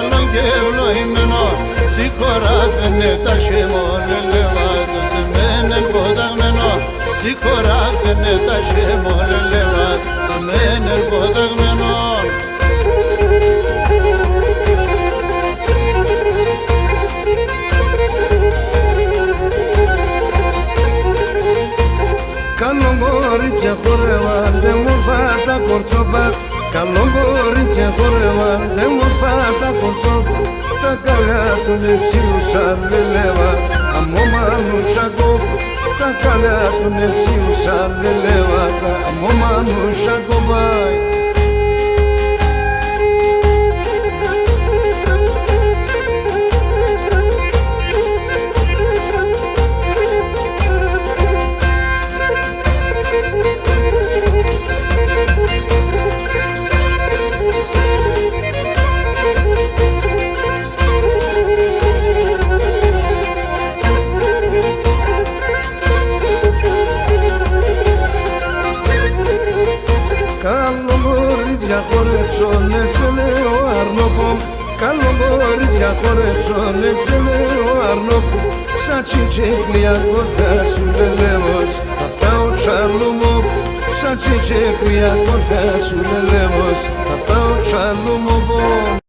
καλό και ευλογημένο, σίγουρα φαίνεται χειμώνα σε μένα φωταγμένο, σίγουρα φαίνεται χειμώνα σε μένα φωταγμένο. Καλό κορίτσια χορεύαν, δεν μου φάτα κορτσόπα. Καλό κορίτσια χορεύαν, δεν μου φάτα κορτσόπα. Τα καλιά του νησίου σαν λελεύα, αμόμανουσα κόπο. Τα καλιά του νησίου σαν λελεύα, αμόμανουσα κοπάει. Καλό κορίτσια χορέψουνε σε λέω αρνόπο. Καλό κορίτσια χορέψουνε σε λέω αρνόπο. Σαν τσιτσίκλια κορφιά σου λελεύος, αυτά ο τσαλούμο. Σαν τσιτσίκλια κορφιά σου λελεύος, αυτά ο τσαλούμο.